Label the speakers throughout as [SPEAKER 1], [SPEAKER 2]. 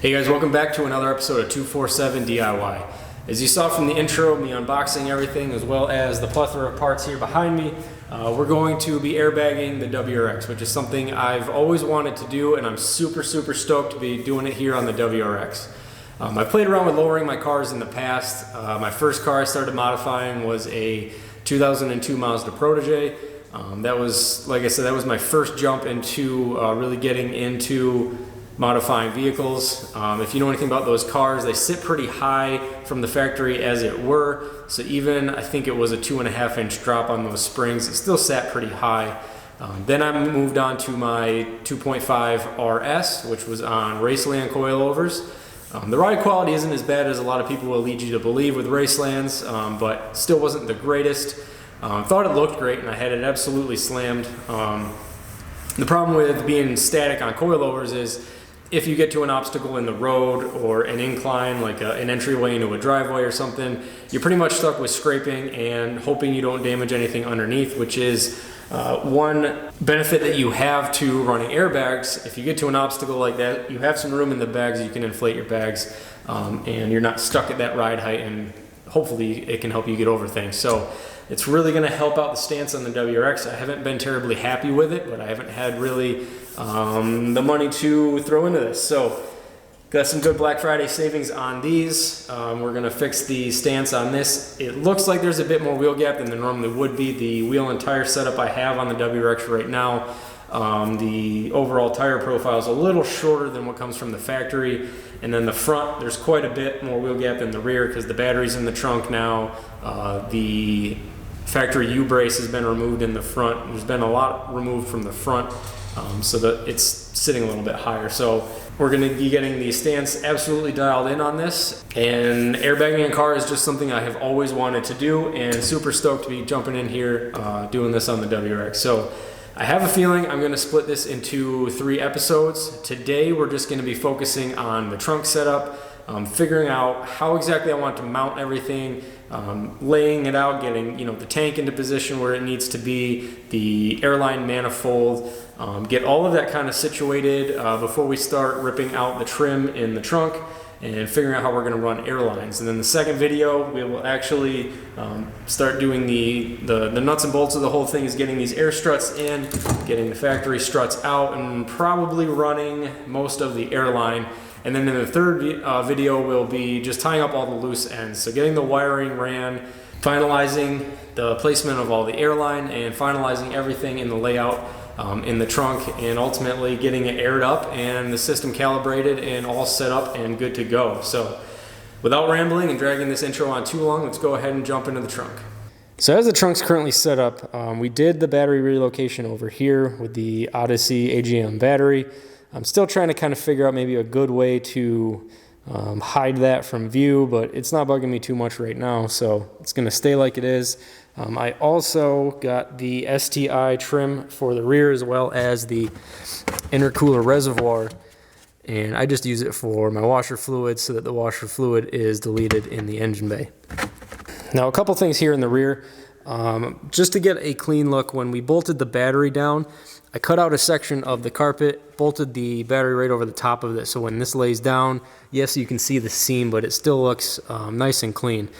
[SPEAKER 1] Hey guys, welcome back to another episode of 247 DIY. As you saw from the intro, me unboxing everything as well as the plethora of parts here behind me, we're going to be airbagging the WRX, which is something I've always wanted to do, and I'm super stoked to be doing it here on the WRX. I played around with lowering my cars in the past. My first car I started modifying was a 2002 Mazda Protege. That was, like I said, that was my first jump into really getting into modifying vehicles. If you know anything about those cars, they sit pretty high from the factory as it were. So even, I think it was a 2.5 inch drop on those springs, it still sat pretty high. Then I moved on to my 2.5 RS, which was on Raceland coilovers. The ride quality isn't as bad as a lot of people will lead you to believe with Racelands, but still wasn't the greatest. Thought it looked great, and I had it absolutely slammed. The problem with being static on coilovers is if you get to an obstacle in the road or an incline, like an entryway into a driveway or something, you're pretty much stuck with scraping and hoping you don't damage anything underneath, which is one benefit that you have to running airbags. If you get to an obstacle like that, you have some room in the bags, you can inflate your bags, and you're not stuck at that ride height, and hopefully it can help you get over things. So it's really going to help out the stance on the WRX. I haven't been terribly happy with it, but I haven't had really the money to throw into this. So got some good Black Friday savings on these. We're going to fix the stance on this. It looks like there's a bit more wheel gap than there normally would be. The wheel and tire setup I have on the WRX right now, the overall tire profile is a little shorter than what comes from the factory. And then the front, there's quite a bit more wheel gap than the rear because the battery's in the trunk now. The factory U-brace has been removed in the front. There's been a lot removed from the front, so that it's sitting a little bit higher. So we're going to be getting the stance absolutely dialed in on this. And airbagging a car is just something I have always wanted to do, and super stoked to be jumping in here doing this on the WRX. So I have a feeling I'm going to split this into 3 episodes. Today we're just going to be focusing on the trunk setup, figuring out how exactly I want to mount everything, laying it out, getting the tank into position where it needs to be, the airline manifold, get all of that kind of situated before we start ripping out the trim in the trunk and figuring out how we're going to run airlines. And then the second video, we will actually start doing the nuts and bolts of the whole thing, is getting these air struts in, getting the factory struts out, and probably running most of the airline. And then in the third video, we'll be just tying up all the loose ends. So getting the wiring ran, finalizing the placement of all the airline, and finalizing everything in the layout in the trunk, and ultimately getting it aired up and the system calibrated and all set up and good to go. So without rambling and dragging this intro on too long, let's go ahead and jump into the trunk. So as the trunk's currently set up, we did the battery relocation over here with the Odyssey AGM battery. I'm still trying to kind of figure out maybe a good way to hide that from view, but it's not bugging me too much right now, so it's going to stay like it is. I also got the STI trim for the rear as well as the intercooler reservoir, and I just use it for my washer fluid so that the washer fluid is deleted in the engine bay. Now a couple things here in the rear. Just to get a clean look, when we bolted the battery down, I cut out a section of the carpet, bolted the battery right over the top of it, so when this lays down, yes, you can see the seam, but it still looks nice and clean.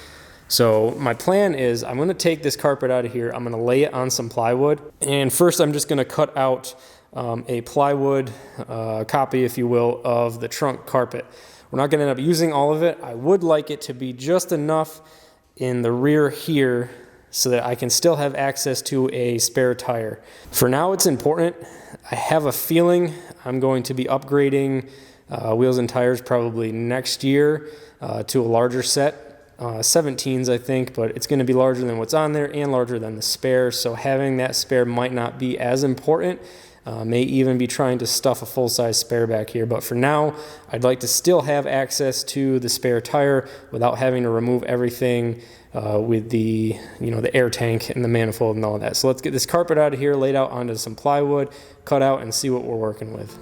[SPEAKER 1] So my plan is I'm going to take this carpet out of here, I'm going to lay it on some plywood, and first I'm just going to cut out a plywood copy, if you will, of the trunk carpet. We're not going to end up using all of it. I would like it to be just enough in the rear here so that I can still have access to a spare tire. For now, it's important. I have a feeling I'm going to be upgrading wheels and tires probably next year to a larger set. 17s, I think, but it's going to be larger than what's on there and larger than the spare, so having that spare might not be as important. May even be trying to stuff a full-size spare back here, but for now, I'd like to still have access to the spare tire without having to remove everything with the the air tank and the manifold and all that. So let's get this carpet out of here, laid out onto some plywood, cut out, and see what we're working with.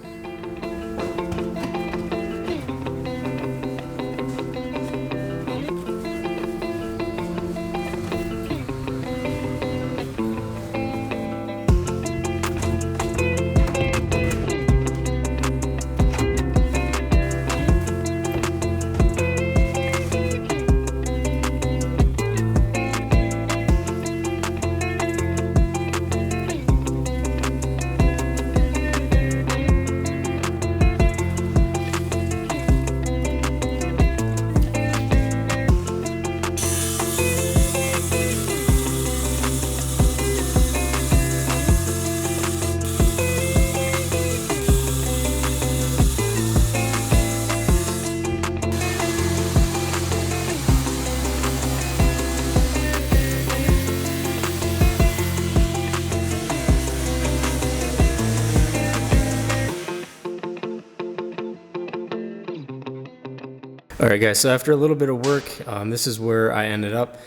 [SPEAKER 1] Alright guys, so after a little bit of work, this is where I ended up.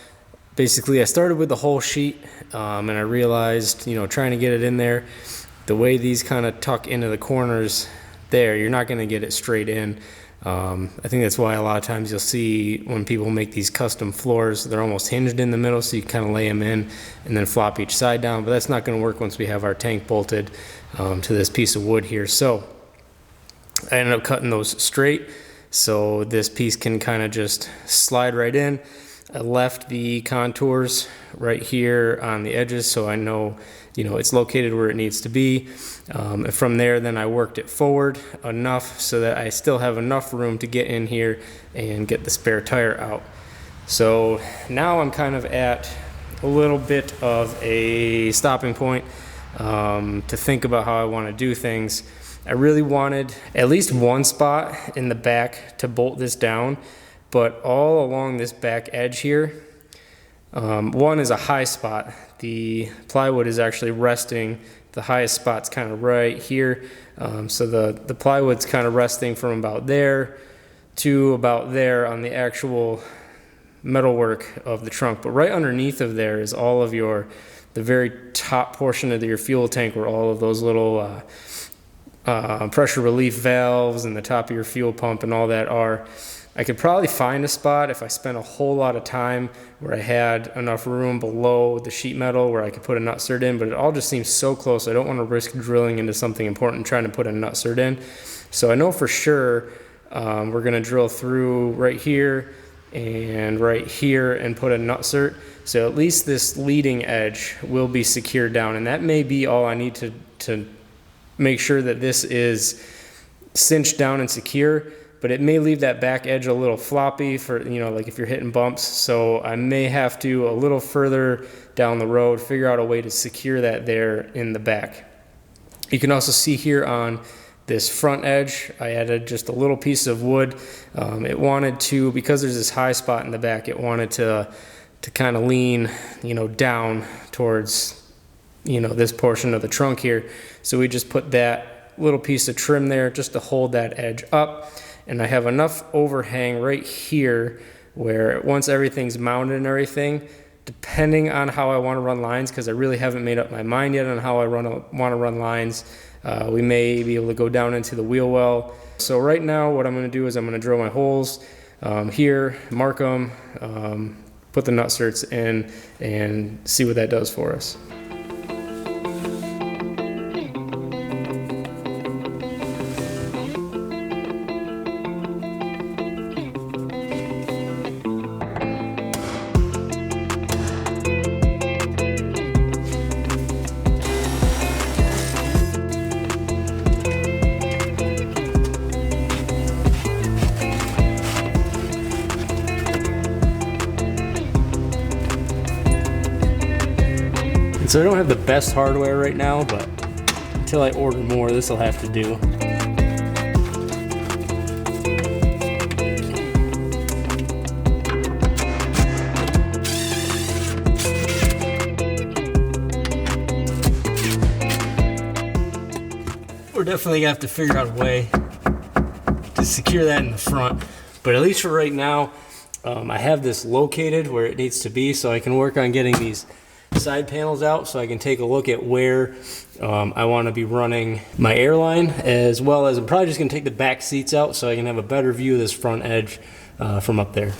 [SPEAKER 1] Basically, I started with the whole sheet, and I realized, trying to get it in there, the way these kind of tuck into the corners there, you're not going to get it straight in. I think that's why a lot of times you'll see when people make these custom floors, they're almost hinged in the middle, so you kind of lay them in and then flop each side down, but that's not going to work once we have our tank bolted to this piece of wood here. So I ended up cutting those straight, so this piece can kind of just slide right in. I left the contours right here on the edges so I know, it's located where it needs to be. From there, then I worked it forward enough so that I still have enough room to get in here and get the spare tire out. So now I'm kind of at a little bit of a stopping point to think about how I want to do things. I really wanted at least one spot in the back to bolt this down, but all along this back edge here, one is a high spot. The plywood is actually resting. The highest spot's kind of right here. So the plywood's kind of resting from about there to about there on the actual metalwork of the trunk. But right underneath of there is all of the very top portion of your fuel tank where all of those little pressure relief valves and the top of your fuel pump and all that are. I could probably find a spot if I spent a whole lot of time where I had enough room below the sheet metal where I could put a nutsert in, but it all just seems so close. I don't want to risk drilling into something important trying to put a nutsert in. So I know for sure we're going to drill through right here and put a nutsert. So at least this leading edge will be secured down, and that may be all I need to make sure that this is cinched down and secure. But it may leave that back edge a little floppy for, you know, like if you're hitting bumps. So I may have to, a little further down the road, figure out a way to secure that there in the back. You can also see here on this front edge, I added just a little piece of wood. It wanted to, because there's this high spot in the back, it wanted to kind of lean, you know, down towards, you know, this portion of the trunk here. So we just put that little piece of trim there just to hold that edge up. And I have enough overhang right here where once everything's mounted and everything, depending on how I want to run lines, because I really haven't made up my mind yet on how I want to run lines, we may be able to go down into the wheel well. So right now what I'm going to do is I'm going to drill my holes here, mark them, put the nutserts in, and see what that does for us. So I don't have the best hardware right now, but until I order more, this will have to do. We're definitely gonna have to figure out a way to secure that in the front, but at least for right now, I have this located where it needs to be, so I can work on getting these side panels out so I can take a look at where I want to be running my airline, as well as I'm probably just going to take the back seats out so I can have a better view of this front edge from up there.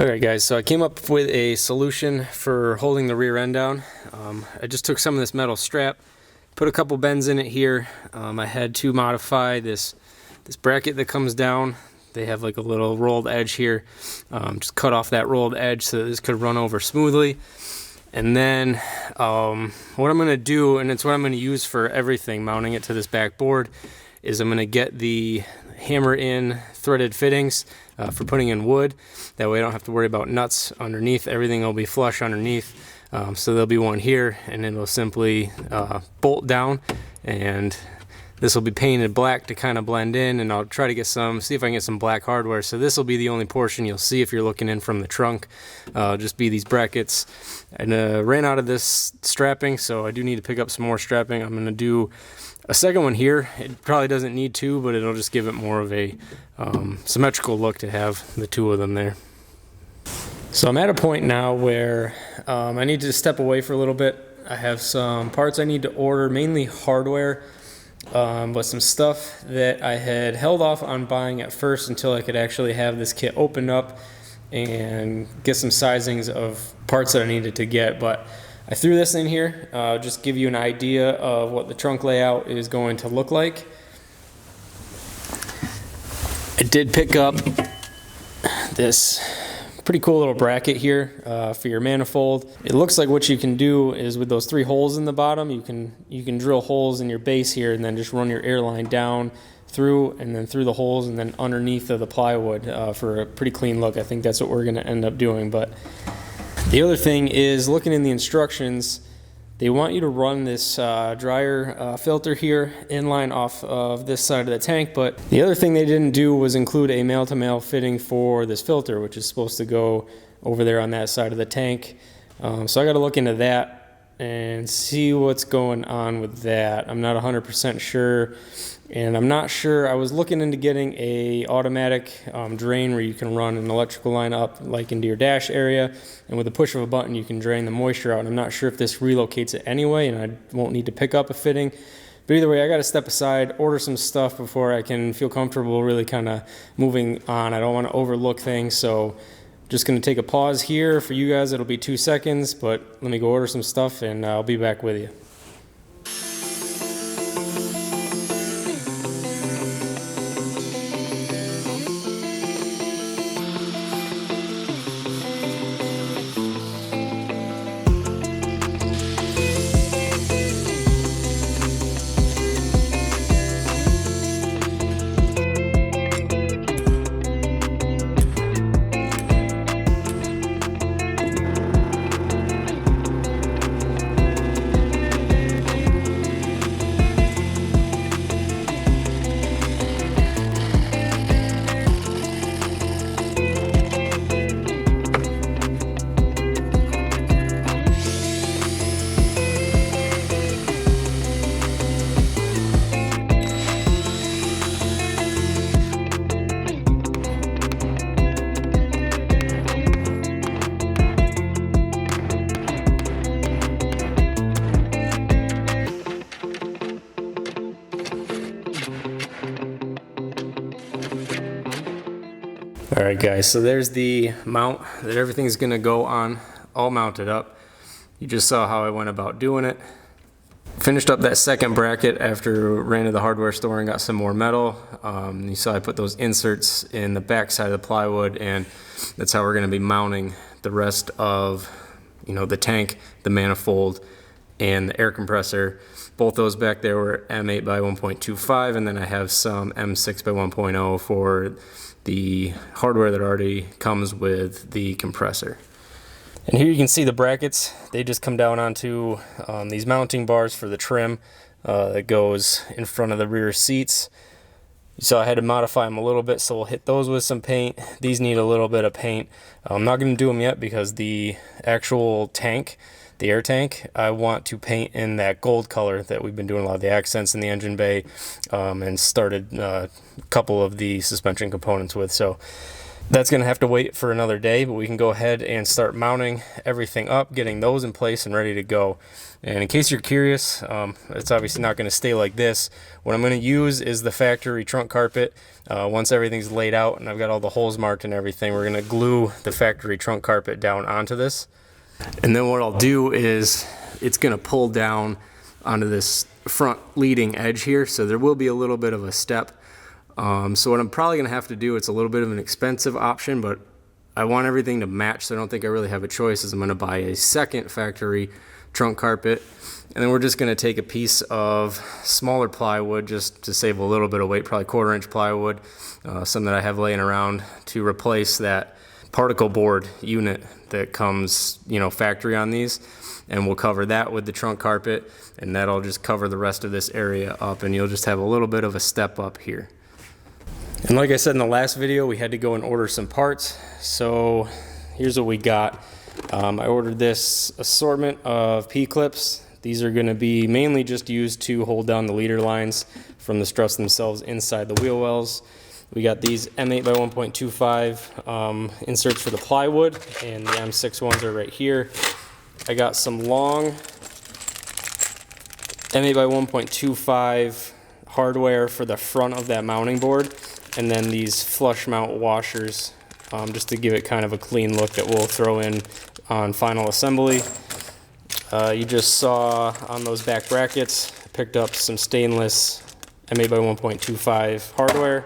[SPEAKER 1] Alright guys, so I came up with a solution for holding the rear end down. I just took some of this metal strap, put a couple bends in it here. I had to modify this bracket that comes down. They have like a little rolled edge here. Just cut off that rolled edge so that this could run over smoothly. And then what I'm going to do, and it's what I'm going to use for everything, mounting it to this back board, is I'm going to get the hammer in threaded fittings for putting in wood. That way I don't have to worry about nuts underneath. Everything will be flush underneath. So there'll be one here, and then it'll simply bolt down, and this will be painted black to kind of blend in, and I'll try to get see if I can get some black hardware. So this will be the only portion you'll see if you're looking in from the trunk. Just be these brackets. And ran out of this strapping, so I do need to pick up some more strapping. I'm going to do a second one here. It probably doesn't need to, but it'll just give it more of a symmetrical look to have the two of them there. So I'm at a point now where I need to step away for a little bit. I have some parts I need to order, mainly hardware, but some stuff that I had held off on buying at first until I could actually have this kit opened up and get some sizings of parts that I needed to get. But I threw this in here, just give you an idea of what the trunk layout is going to look like. I did pick up this Pretty cool little bracket here for your manifold. It looks like what you can do is with those 3 holes in the bottom, you can drill holes in your base here and then just run your air line down through and then through the holes and then underneath of the plywood for a pretty clean look. I think that's what we're going to end up doing. But the other thing is, looking in the instructions, they want you to run this dryer filter here inline off of this side of the tank. But the other thing they didn't do was include a male-to-male fitting for this filter, which is supposed to go over there on that side of the tank. So I got to look into that and see what's going on with that. I'm not 100% sure. And I'm not sure, I was looking into getting a automatic drain where you can run an electrical line up like into your dash area, and with the push of a button you can drain the moisture out. And I'm not sure if this relocates it anyway, and I won't need to pick up a fitting. But either way, I got to step aside, order some stuff before I can feel comfortable really kind of moving on. I don't want to overlook things, so just going to take a pause here. For you guys, it'll be 2 seconds, but let me go order some stuff and I'll be back with you. Alright guys, so there's the mount that everything's going to go on, all mounted up. You just saw how I went about doing it. Finished up that second bracket after ran to the hardware store and got some more metal. You saw I put those inserts in the back side of the plywood, and that's how we're going to be mounting the rest of, the tank, the manifold, and the air compressor. Both those back there were M8 by 1.25, and then I have some M6 by 1.0 for the hardware that already comes with the compressor. And here you can see the brackets. They just come down onto these mounting bars for the trim that goes in front of the rear seats. So I had to modify them a little bit, so we'll hit those with some paint. These need a little bit of paint. I'm not going to do them yet because the actual tank, the air tank, I want to paint in that gold color that we've been doing a lot of the accents in the engine bay and started a couple of the suspension components with. So that's going to have to wait for another day, but we can go ahead and start mounting everything up, getting those in place and ready to go. And in case you're curious, it's obviously not going to stay like this. What I'm going to use is the factory trunk carpet. Once everything's laid out and I've got all the holes marked and everything, we're going to glue the factory trunk carpet down onto this. And then what I'll do is it's going to pull down onto this front leading edge here, so there will be a little bit of a step. So what I'm probably going to have to do, it's a little bit of an expensive option, but I want everything to match, so I don't think I really have a choice, is I'm going to buy a second factory trunk carpet. And then we're just going to take a piece of smaller plywood just to save a little bit of weight, probably 1/4 inch plywood, some that I have laying around, to replace that particle board unit that comes, factory on these, and we'll cover that with the trunk carpet, and that'll just cover the rest of this area up, and you'll just have a little bit of a step up here. And like I said in the last video, we had to go and order some parts, so here's what we got. I ordered this assortment of P-clips. These are going to be mainly just used to hold down the leader lines from the struts themselves inside the wheel wells. We got these M8 by 1.25 inserts for the plywood, and the M6 ones are right here. I got some long M8 by 1.25 hardware for the front of that mounting board, and then these flush mount washers just to give it kind of a clean look that we'll throw in on final assembly. You just saw on those back brackets, I picked up some stainless M8 by 1.25 hardware.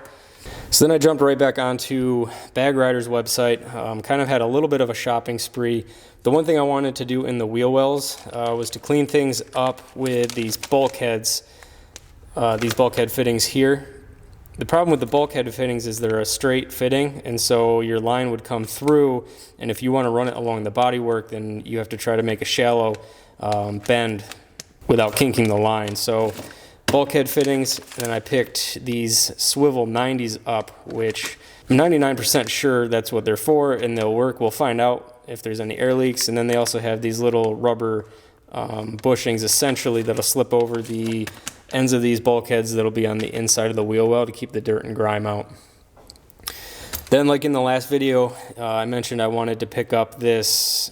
[SPEAKER 1] So then I jumped right back onto BagRiders website, kind of had a little bit of a shopping spree. The one thing I wanted to do in the wheel wells was to clean things up with these bulkheads, these bulkhead fittings here. The problem with the bulkhead fittings is they're a straight fitting, and so your line would come through, and if you want to run it along the bodywork, then you have to try to make a shallow bend without kinking the line. So bulkhead fittings, and I picked these swivel 90s up, which I'm 99% sure that's what they're for, and they'll work. We'll find out if there's any air leaks. And then they also have these little rubber bushings, essentially, that'll slip over the ends of these bulkheads that'll be on the inside of the wheel well to keep the dirt and grime out. Then, like in the last video, I mentioned I wanted to pick up this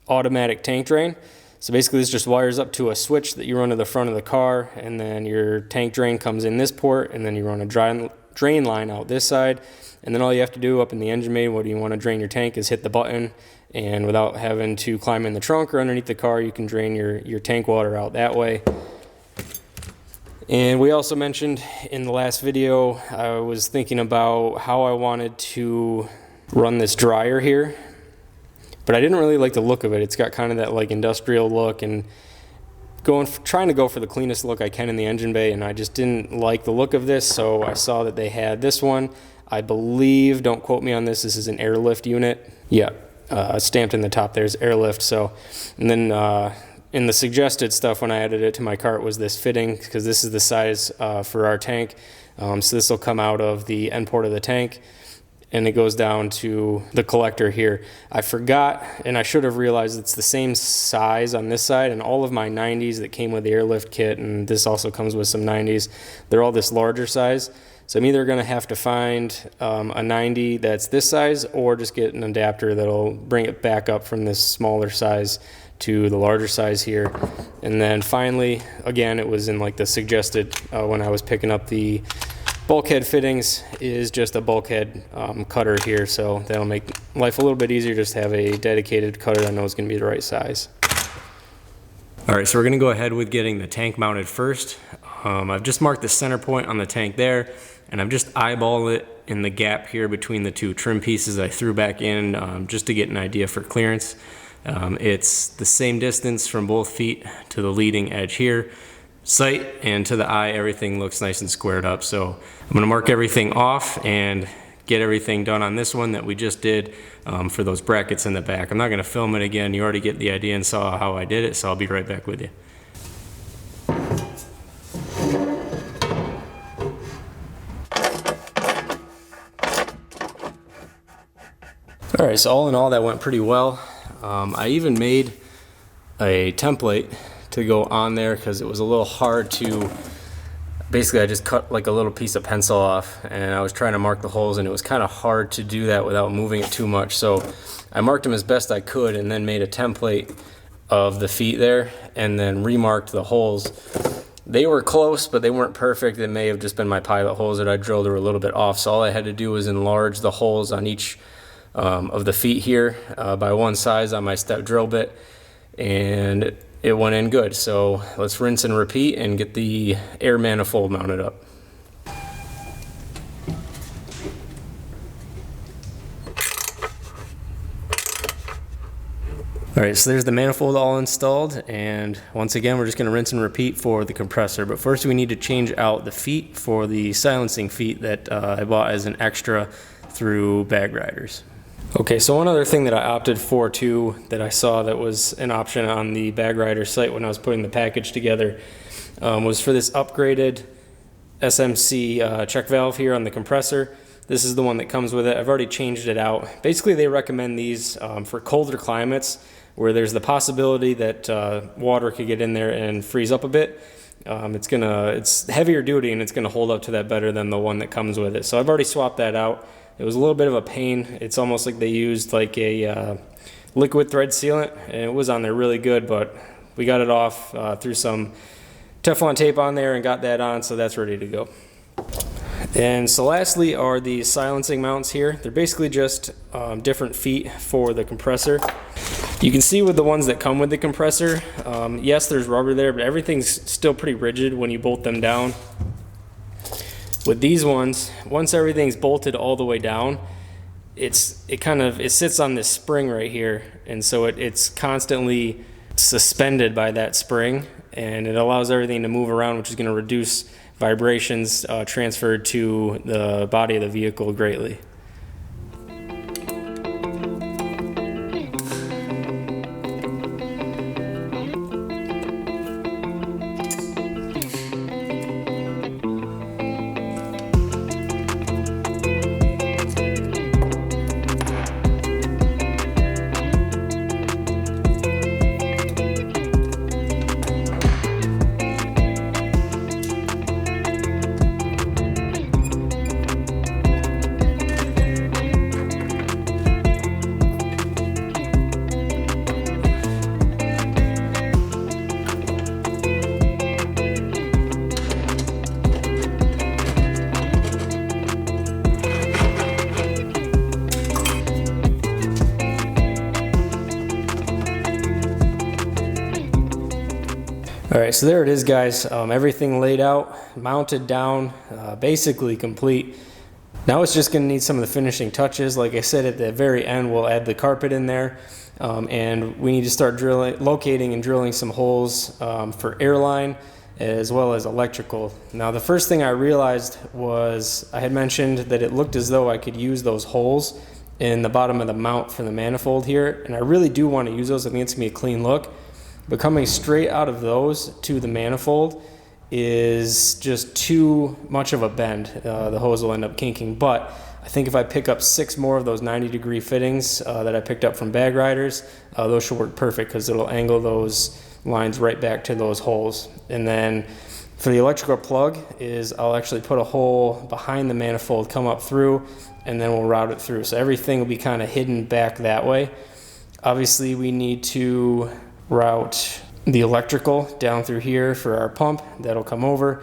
[SPEAKER 1] automatic tank drain. So basically this just wires up to a switch that you run to the front of the car, and then your tank drain comes in this port, and then you run a drain line out this side, and then all you have to do up in the engine bay when you want to drain your tank is hit the button, and without having to climb in the trunk or underneath the car, you can drain your tank water out that way. And we also mentioned in the last video, I was thinking about how I wanted to run this dryer here, but I didn't really like the look of it. It's got kind of that like industrial look, and trying to go for the cleanest look I can in the engine bay, and I just didn't like the look of this, so I saw that they had this one. I believe, don't quote me on this, this is an AirLift unit. Yeah, stamped in the top there's AirLift. So, and then in the suggested stuff when I added it to my cart was this fitting, because this is the size for our tank. So this will come out of the end port of the tank, and it goes down to the collector here. I forgot, and I should have realized it's the same size on this side, and all of my 90s that came with the AirLift kit, and this also comes with some 90s, they're all this larger size. So I'm either going to have to find a 90 that's this size, or just get an adapter that'll bring it back up from this smaller size to the larger size here. And then finally, again, it was in like the suggested when I was picking up the bulkhead fittings, is just a bulkhead cutter here, so that'll make life a little bit easier, just to have a dedicated cutter I know is going to be the right size. Alright, so we're going to go ahead with getting the tank mounted first. I've just marked the center point on the tank there, and I've just eyeballed it in the gap here between the two trim pieces I threw back in, just to get an idea for clearance. It's the same distance from both feet to the leading edge here. Sight and to the eye, everything looks nice and squared up. So I'm going to mark everything off and get everything done on this one that we just did for those brackets in the back. I'm not going to film it again. You already get the idea and saw how I did it, so I'll be right back with you. Alright, so all in all that went pretty well. I even made a template to go on there because it was a little hard to, basically I just cut like a little piece of pencil off, and I was trying to mark the holes, and it was kind of hard to do that without moving it too much. So I marked them as best I could, and then made a template of the feet there, and then remarked the holes. They were close, but they weren't perfect. It may have just been my pilot holes that I drilled were a little bit off, so all I had to do was enlarge the holes on each of the feet here by one size on my step drill bit, and it went in good. So let's rinse and repeat and get the air manifold mounted up. Alright, so there's the manifold all installed, and once again we're just going to rinse and repeat for the compressor. But first we need to change out the feet for the silencing feet that I bought as an extra through BagRiders. Okay, so one other thing that I opted for too, that I saw that was an option on the BagRiders site when I was putting the package together, was for this upgraded SMC check valve here on the compressor. This is the one that comes with it. I've already changed it out. Basically they recommend these for colder climates where there's the possibility that water could get in there and freeze up a bit. It's heavier duty, and it's gonna hold up to that better than the one that comes with it. So I've already swapped that out. It was a little bit of a pain. It's almost like they used like a liquid thread sealant, and it was on there really good, but we got it off, threw some Teflon tape on there and got that on, so that's ready to go. And so lastly are the silencing mounts here. They're basically just different feet for the compressor. You can see with the ones that come with the compressor, yes, there's rubber there, but everything's still pretty rigid when you bolt them down. With these ones, once everything's bolted all the way down, it sits on this spring right here, and so it's constantly suspended by that spring, and it allows everything to move around, which is going to reduce vibrations transferred to the body of the vehicle greatly. All right, so there it is, guys. Everything laid out, mounted down, basically complete. Now it's just going to need some of the finishing touches. Like I said, at the very end, we'll add the carpet in there, and we need to start locating and drilling some holes for airline as well as electrical. Now, the first thing I realized was I had mentioned that it looked as though I could use those holes in the bottom of the mount for the manifold here, and I really do want to use those. I think it's going to be a clean look. But coming straight out of those to the manifold is just too much of a bend. The hose will end up kinking. But I think if I pick up 6 more of those 90-degree fittings that I picked up from BagRiders, those should work perfect because it'll angle those lines right back to those holes. And then for the electrical plug I'll actually put a hole behind the manifold, come up through, and then we'll route it through. So everything will be kind of hidden back that way. Obviously, we need to route the electrical down through here for our pump. That'll come over,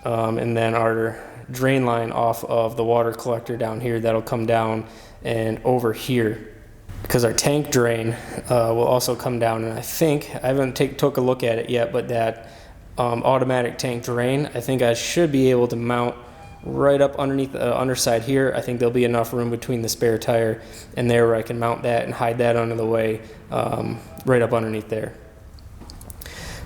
[SPEAKER 1] and then our drain line off of the water collector down here, that'll come down and over here, because our tank drain will also come down. And I think, I haven't took a look at it yet, but that automatic tank drain, I think I should be able to mount right up underneath the underside here. I think there'll be enough room between the spare tire and there where I can mount that and hide that under the way, right up underneath there.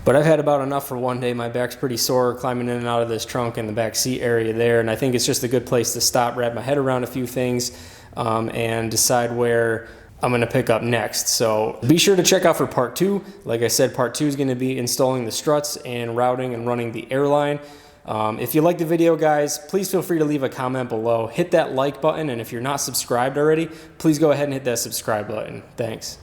[SPEAKER 1] But I've had about enough for one day. My back's pretty sore climbing in and out of this trunk and the back seat area there, and I think it's just a good place to stop, wrap my head around a few things, and decide where I'm going to pick up next. So be sure to check out for part 2. Like I said, part 2 is going to be installing the struts and routing and running the airline. If you like the video, guys, please feel free to leave a comment below. Hit that like button, and if you're not subscribed already, please go ahead and hit that subscribe button. Thanks.